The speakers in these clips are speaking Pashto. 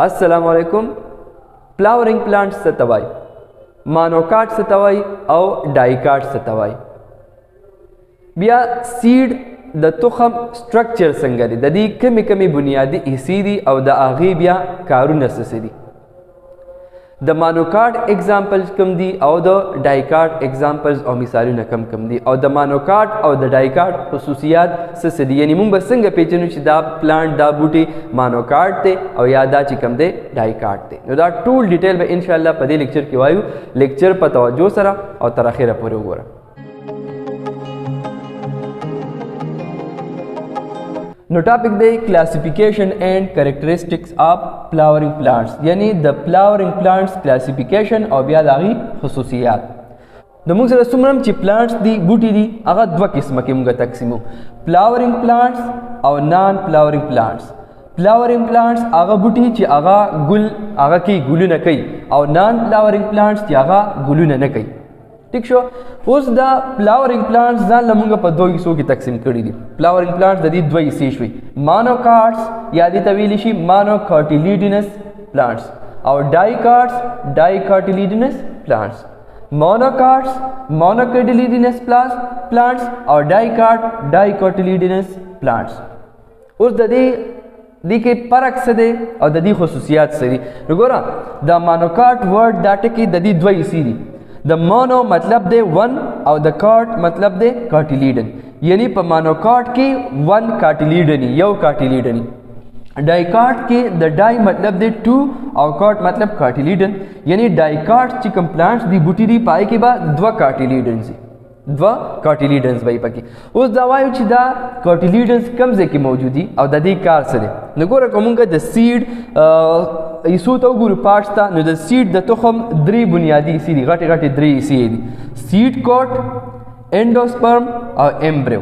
अस्सलामुअलैकुम। Flowering plants से तवाई, मोनोकॉट से तवाई और डाइकॉट से तवाई। बिया सीड द तुखम स्ट्रक्चर संगरी ददी कमी कमी बुनियादी हिस्सी दी और द आगी बिया कारून दी। द मोनोकॉट एग्जाम्पल्स कम दी और द डाइकॉट एग्जाम्पल्स और मिसालों कम कम दी और द मोनोकॉट और द डाइकॉट खसूसियात से दी। यानी मुंग बसंग पेचनु ची दा प्लांट दा बूटी मोनोकॉट थे और या दा चिकम दे डाइकॉट थे। नो दा टूल डिटेल में इंशाल्लाह पदे लेक्चर की वायु लेक्चर पर तवज्जो सरा और तराखिर पूरे गोरा। नो टॉपिक दे classification and characteristics of flowering plants, यानी द फ्लावरिंग प्लांट्स क्लासिफिकेशन और बिया दागी खसूसियात। द मुंग सर सुमरम ची प्लांट्स दी बूटी दी अगा दो किस्म के मुंग तकसीमो, फ्लावरिंग प्लांट्स और non flowering plants. Flowering plants आगा बूटी ची आगा गुल आगा की गुलू न कई और नॉन फ्लावरिंग प्लांट्स ची आगा गुलू न कई। ठीक शो। उस द फ्लावरिंग प्लांट्स जान लमुंगा पर दो हिस्सों की तकसीम करी दी। फ्लावरिंग प्लांट्स ददी दो हिस्से हुई, मोनोकॉट्स यादी तवीलिशी मोनोकोटिलिडनस प्लांट्स और dicots dicotyledonous plants. Monocots monocotyledonous plants और डाइकॉट डाइकोटिलिडनस प्लांट्स। उस दी के परक से दे और ददी खसूसियात से दी। रुकोरा द मोनोकॉट वर्ड दाटे की ददी दो हिस्से दी। द मोनो मतलब दे वन और द कॉट मतलब दे कार्टिलीडन, यानी पर मोनोकॉट की वन कार्टिलीडनी यो कार्टिलीडनी। डाइकॉट के द डाई मतलब दे टू और कॉट मतलब कार्टिलीडन, यानी डाइकॉट चिकम प्लांट्स दी बूटी दी पाए के बाद दो कार्टिलीडन से दो कार्टिलीडन्स भाई पकी। उस दवाई उची दा कार्टिलीडन्स कम से की मौजूदी और ददी कार से नगोरा कमुंगा द सीड इसू तो गुरु पार्ट्स था नो द सीड द तुखम द्री बुनियादी सी दी घटे घटे द्री सी दी, सीड कोट, एंडोस्पर्म और एम्ब्रियो।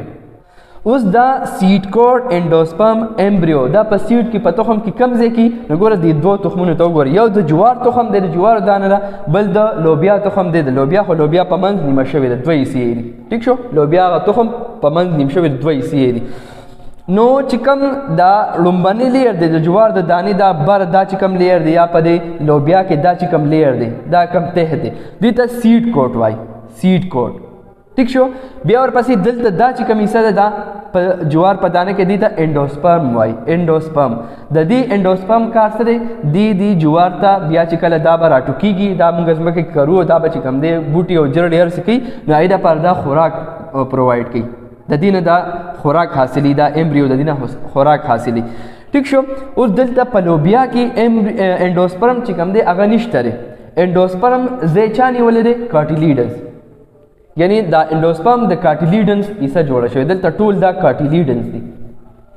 उस दा सीड कोट, एंडोस्पर्म, एम्ब्रियो दा पर सीड की पतुखम की कमजे की नगोरा दी दो तुखमुन तो गोर यो द जुवार तुखम दे जुवार दानला बल द लोबिया तुखम दे लोबिया हो लोबिया पमंज निमशवे द द्वई सी दी। ठीक शो। लोबिया तुखम पमंज निमशवे द द्वई सी दी। नो चिकम दा लुम्बनी लेयर दे जुवार द दानी दा बर दा चिकम लेयर दे या पदे लोबिया के दा चिकम लेयर दे दा कम तह दे दी ता सीड कोट वाई सीड कोट। ठीक शो। बिया और पसी दिल दा चिकम हिस्सा दा जुवार पदाने के दी ता एंडोस्पर्म वाई एंडोस्पर्म द दी एंडोस्पर्म का असरे दी जुवार ता बिया चिकल दा बरा टुकीगी दा मुंगजम के करू दा बचिकम दे बूटी और जड़ लेयर से की नाइदा पर दा खुराक प्रोवाइड की ददीन दा खुराक हासिली दा एम्ब्रियो ददीना खुराक हासिली। ठीक शो। उस दिल ता पलोबिया की एंडोस्पर्म चिकम दे अगनिश्तरे एंडोस्पर्म जेचानी वाले दे कार्टिलीडन्स, यानी दा एंडोस्पर्म द कार्टिलीडन्स इसा जोड़ा शो दिल ता टूल दा कार्टिलीडन्स दी।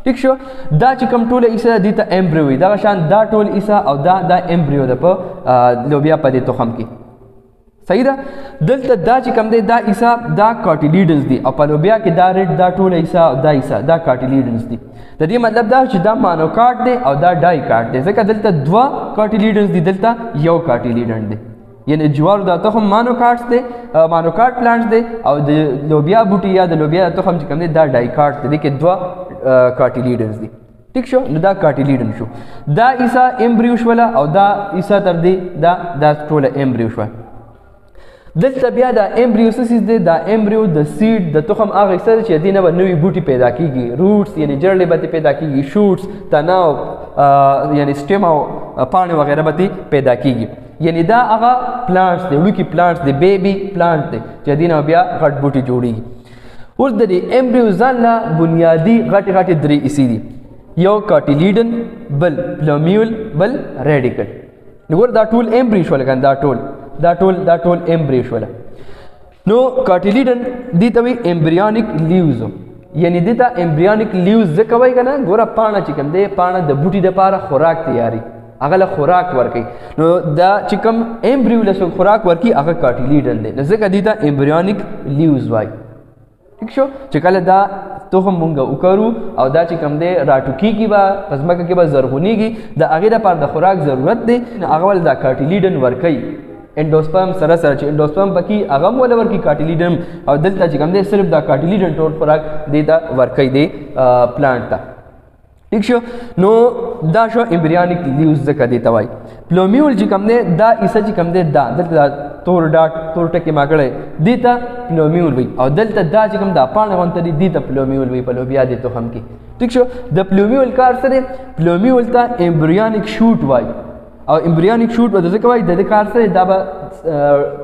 ठीक शो। दा चिकम टूल इसा दी ता एम्ब्रियो दा शान दा टूल इसा और दा एम्ब्रियो दा पर लोबिया पदे तो खम की सही दा दिल ता दा चिकम दे दा इसा दा कार्टिलीडन्स दी और पलोबिया के दा रेड दा टूल इसा दा कार्टिलीडन्स दी। तदी मतलब दा दा मोनोकॉट दे और दा डाइकॉट दे जका दिल ता दो कार्टिलीडन्स दी दिल ता यो कार्टिलीडन दे, यानी जुवार दा तो हम मोनोकॉट्स दे मोनोकॉट प्लांट्स दे और लोबिया बूटी या द लोबिया तो हम चिकम दे दा डाइकॉट दे के दो कार्टिलीडन्स दी। ठीक शो। दा कार्टिलीडन शो दा इसा एम्ब्रियो वाला और दा इसा तर दे दा टोल एम्ब्रियो वाला दिल तबिया दा एम्ब्रियोसिस दे दा एम्ब्रियो द सीड द तुखम आगे सर चे दीना ब नवी बूटी पैदा कीगी, रूट्स यानी जड़े बती पैदा कीगी, शूट्स तनाव यानी स्टेम पानी वगैरह बती पैदा कीगी, यानी दा आगा प्लांट्स दे लुकी प्लांट्स दे बेबी प्लांट दे चे दीना बिया घट बूटी जोड़ीगी। उस दरी एम्ब्रियो जानला बुनियादी घट घट दरी इसी दी यो कार्टिलीडन बल प्लोम्यूल बल रेडिकल नगोर दा टूल एम्ब्रियो वाला kan दा टोल एम्ब्रियो वाला। नो कार्टिलीडन दी तवी एम्ब्रियोनिक लीव्स, यानी देता एम्ब्रियोनिक लीव्स जकवाई का ना गोरा पाना चिकम दे पाना द बूटी दे पारा खुराक तैयारी अगला खुराक वर्की नो दा चिकम एम्ब्रियो लसो खुराक वर्की अगर कार्टिलीडन दे जका दीता एम्ब्रियोनिक लीव्स वाई। ठीक शो। चिकल दा तो हम मुंगा उकरू और दा चिकम दे राटुकी की बा पजमा के बा जरगुनी की दा आगे दा पार दा खुराक जरूरत दे अगवल दा कार्टिलीडन वर्की एंडोस्पर्म सरसर एंडोस्पर्म बकी अगम वाला वर्की कार्टिलीडन और दिल ता चिकम दे सिर्फ दा कार्टिलीडन टोल खुराक दे दा वर्की दे प्लांट ता। ټیک شو. نو دا شو امبریونیک لیوز ځکه دی ته وایي. پلومیول چې کوم دی دا ایسه چې کوم دی دا دلته تور ډاټ تور ټکي ما کړی دی ته پلومیول وایي او دلته دا چې کوم دا پاڼه غونته دی دی ته پلومیول وایي په لوبیا دی تخم کې. ټیک شو. د پلومیول کار څه دی؟ پلومیول ته امبریونیک شوټ وایي او امبریونیک شوټ به ځکه وایي د دې کار څه دی؟ دا به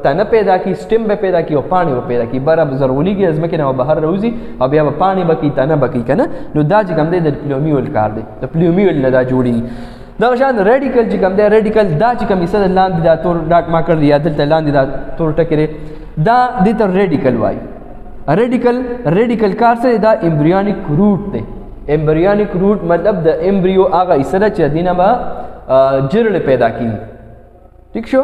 تنه پیدا کی، سټیم به پیدا کی او پاڼې به پیدا کی، بره به ضروريږي از ځمکې نه بهر راوځي او بیا به پاڼې به کی، تنه به کی که نه. نو دا چې کوم دی د پلومیول کار دی، د پلومیول نه دا جوړېږي. دغه شان ریډیکل چې کوم دی، ریډیکل دا چې کوم حصه د لاندې دا تور ډاټ ما کړ دی یا دلته لاندې دا تور ټکی دی دا دې ته ریډیکل وایي. ریډیکل کار څه دی؟ دا امبریونیک روټ دی. امبریونیک روټ مطلب د امبریو هغه حصه ده چې دینه به جرړې پیدا کیږي. ٹھیک شو.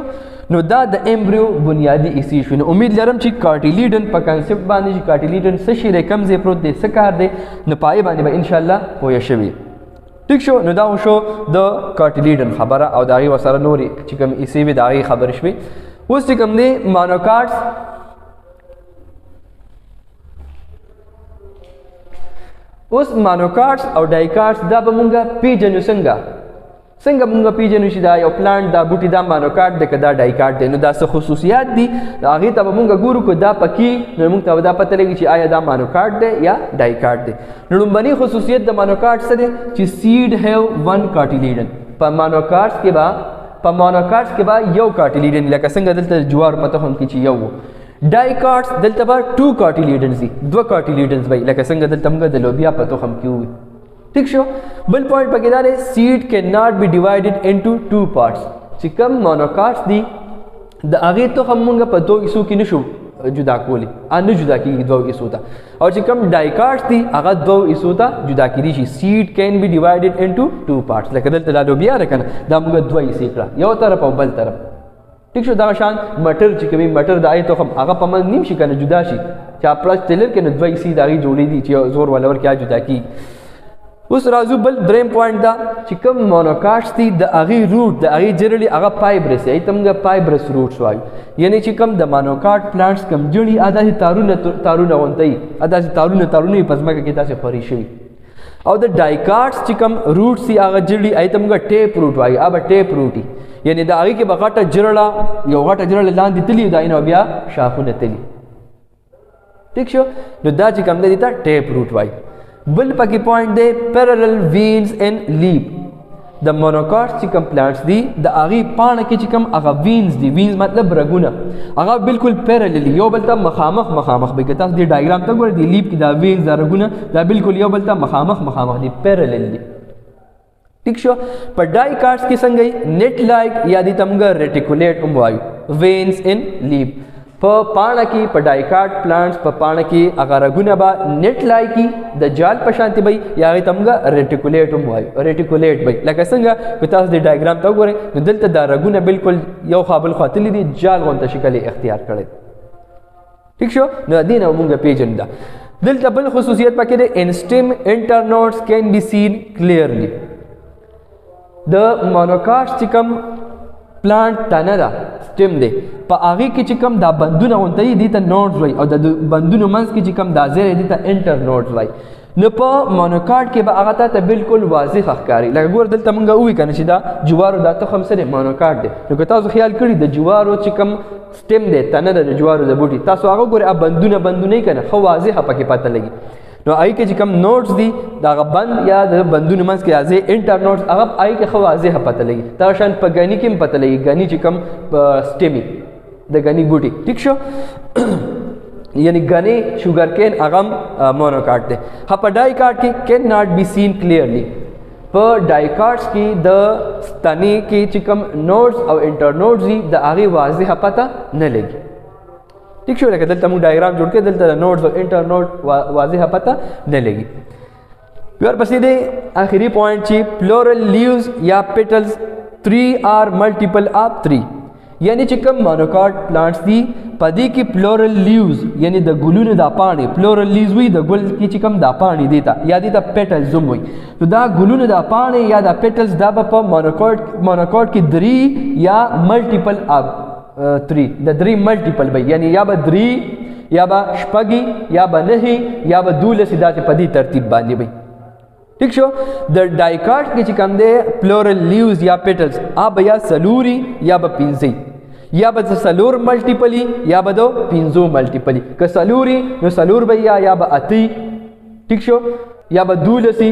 نو دا د امبریو بنیادی حصې شو. نو امید لرم چې کارټیلیډن په کانسپټ باندې چې کارټیلیډن څه شی دی، کوم ځای پروت دی، څه کار دی، نو پای باندې به ان شاء الله پوه شوي. ٹھیک شو. نو دا شو د کارټیلیډن خبره او د هغې ورسره نورې چې کوم حصې وي د هغې خبرې شوې. اوس چې کوم دی مانوکاټس، اوس مانوکاټس او ډایکاټس دا به مونږه پیژنو څنګه مونږ پیژنو چې دا یو پلانټ دا بوټي دا مانوکاټ دی که دا ډایکاټ دی. نو دا څه خصوصیات دي هغې ته به مونږ ګورو که دا پکې نو مونږ ته به دا پته لګي چې آیا دا مانوکاټ دی یا ډایکاټ دی. نو لومبني خصوصیت د مانوکاټ څه دی چې سیډ هیو ون کارټیلیډن. په مانوکاټس کې به یو کارټیلیډن لکه څنګه دلته جوار په تخم کې چې یو. ډایکاټس دلته به 2 کارټیلیډنز دي، 2 کارټیلیډنز به لکه څنګه دلته موږ د لوبیا په تخم کې وي. ٹھیک شو. بل پوائنٹ پکې دا دی سیډ کین ناٹ بی ډیوایډډ انټو 2 پارټس. چې کوم مونوکاټس دي د هغې تخم موږ په 2 حصو کې نشو جدا کولی، نه جدا کېږي 2 حصو ته. او چې کوم ډایکاټس دي هغه 2 حصو ته جدا کېدی شي. سیډ کین بی ډیوایډډ انټو 2 پارټس. لکه دلته دا لوبیا ده که نه، دا موږ 2 حصې کړه، یو طرف او بل طرف. ٹھیک شو. دغه شان مټر چې کوي، مټر د هغې تخم هغه په منځ نیم شي که نه جدا شي، چې پلس ټیلر کې نو 2 حصې د هغې جوړېږي چې زور والا ورکې جدا کېږي. اوس راځو بل دریم پوائنٹ دا چې کوم مونوکاټس دي د هغې روټ د هغې جرړې هغه فایبرس دی، هغې ته موږ فایبرس روټس وایو. یعنې چې کوم د مونوکاټ پلانټس کوم جړي داسې تارونه غونته وي، داسې تارونه وي په ځمکه کې داسې خورې شوي. او د ډایکاټس چې کوم روټس دي هغه جړي هغې ته موږ ټیپ روټ وایو. هغه به ټیپ روټ وي، یعنې د هغې کې به غټه جرړه یو غټه جرړه لاندې تلي د هغې نه بیا شاخونه تلي. ٹھیک شو. نو دا چې کوم دی ته ټیپ روټ وایي. بل پکې پوائنٹ دی پیرالل وینز اینڈ لیپ. د مونوکاټس چې کوم پلانټس دي د هغې پاڼه کې چې کوم هغه وینز دي، وینز مطلب رګونه، هغه بالکل پیرالل یو بل ته مخامخ وي. که تاسو دې ډایګرام ته ګورئ د لیپ کې دا وینز دا رګونه دا بالکل یو بل ته مخامخ دي، پیرالل دي. ٹھیک شو. په ډایکاټس کې څنګه نیټ لایک یا دې ته موږ ریټیکولیټ هم وایو. وینز ان لیپ په پاڼه کې په ډایکاټ پلانټس په پاڼه کې هغه رګونه به نیټ لایکي د جال په شانتې به یا هغې ته موږ ریټیکولیټ هم وایو. ریټیکولیټ به لکه څنګه که تاسو د ډایګرام ته وګورئ نو دلته دا رګونه بالکل یو خوا بل خوا تللي دي، جال غونته شکل یې اختیار کړی. ټیک شو. نو دې نه موږ پیژنو. دلته بل خصوصیت پکې دی انسټیم انټرنوډس کین بی سین کلیرلی. د مونوکاټس چې کوم پلانټ تنه ده سټیم دی په هغې کې چې کوم دا بندونه غونته وي دې ته نوډز وایي او د بندونو منځ کې چې کوم دا ځای دی دې ته انټرنوډز وایي. نو په مونوکاټ کې به هغه ته بالکل واضح ښکاري. لکه ګوره دلته موږ ووایو که نه چې دا جوارو دا تخم څه دی مونوکاټ دی. نو که تاسو خیال کړي د جوارو چې کوم سټیم دی تنه ده د جوارو د بوټي تاسو هغه ګورئ بندونه یې که نه ښه واضحه پکې پته لګي. نو هغې کې چې کوم نوټس دي د هغه بند یا د بندونو منځ کې راځي انټرنوټس هغه هغې کې ښه واضحه پته لګي. دغه شان په ګني کې هم پته لګي، ګني چې کوم سټیمي د ګني بوټي. ټیک شو. یعنی ګني شوګر کین هغه هم مونوکاټ دی. په ډایکاټ کې کین ناٹ بی سین کلیرلی. په ډایکاټس کې د تنې کې چې کوم نوټس او انټرنوټس دي د هغې واضحه پته نه لګي. ٹھیک شو. لکه دلته موږ ډایګرام جوړ کړی دلته د نوټس او انټرنوټ واضحه پته نه لګي. ورپسې دی آخري پوائنٹ چې پلورل لیوز یا پیټلز 3 آر ملټیپل آف 3. یعنی چې کوم مونوکاټ پلانټس دي په دې کې پلورل لیوز یعنی د ګلونو دا پاڼې پلورل لیوز وي د ګل کې چې کوم دا پاڼې دي ته یا دې ته پیټلز هم وي. نو دا ګلونو دا پاڼې یا دا پیټلز دا به په مونوکاټ کې 3 یا ملټیپل آف 3 د 3 ملټیپل وي، یعنی یا به 3 یا به 6 یا به 9 یا به 12 داسې په دې ترتیب باندې وي. ٹھیک شو د ډایکاټ کې چې کوم دی پلورل لیوز یا پیټلز اب یا سلوري یا به پنځه یا به سلور ملټیپلی یا به دو پنځو ملټیپلی که سلوري نو سلور به یا به اتی ٹھیک شو یا به دولسی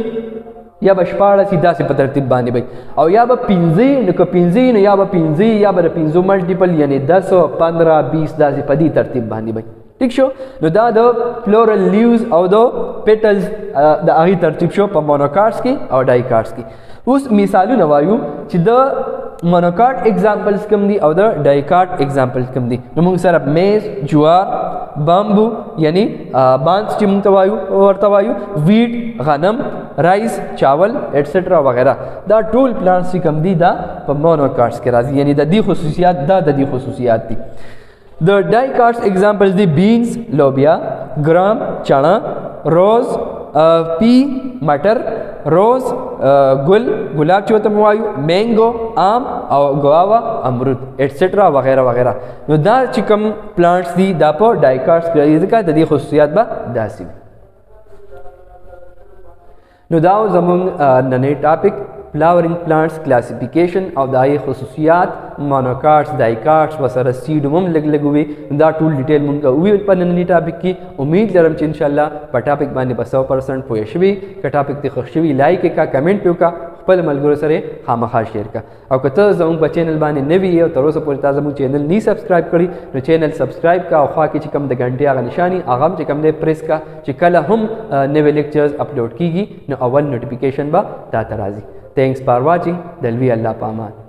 یا به شپاړسی داسې په ترتیب باندې وي او یا به پنځه نو که پنځه نو یا به پنځه یا به پنځو ملټیپل یعنی 10 15 20 داسې په دې ترتیب باندې وي ٹھیک شو نو دا د پلورل لیوز او د پیټلز د هغې ترتیب شو په مونوکاټس کې او ډایکاټس کې اوس مثالونه وایو چې د مونوکاټ اگزامپلز کوم دي او د ډایکاټ اگزامپلز کوم دي نو موږ سره میز جوار بامبو یعنی بانس چې موږ ته وایو ورته وایو ویټ غنم رایس چاول ایټسټرا وغیرہ دا ټول پلانټس چې کوم دي دا په مونوکاټس کې راځي یعنی د دې خصوصیات دا د دې خصوصیات دي د ډایکاټس اگزامپلز دي بینز لوبیا ګرام چنا روز پی مټر روز ګل ګلاب چې ته موایو مینګو آم او ګواوا امرود ایټسټرا وغیرہ وغیرہ نو دا چې کوم پلانټس دي دا په ډایکاټس کې راځي ځکه د دې خصوصیات به داسې نو دا زموږ نننی ټاپک flowering plants classification او دای خصوصیات مونوکاټس ډایکاټس وسره سیډ هم لګ وي دا ټول ډیټیل مونږ وی په نننی ټاپک کې امید لرم چې ان شاء الله په ټاپک باندې په 100% پوه شوي که ټاپک ته خوښ شوي لایک کا کمنټ وکا خپل ملګرو سره خامخا شیر کا او که ته زموږ په چینل باندې نوی او تر اوسه پورې تاسو زموږ چینل نه سبسکرایب کړی نو چینل سبسکرایب کا او خوا کې چې کوم د غنټې هغه نشانی هغه چې کوم دی پریس کا چې کله هم نوې لیکچرز اپلوډ کیږي نو اول نوټیفیکیشن به تا ته راځي Thanks for watching. Dalvi Allah Paman.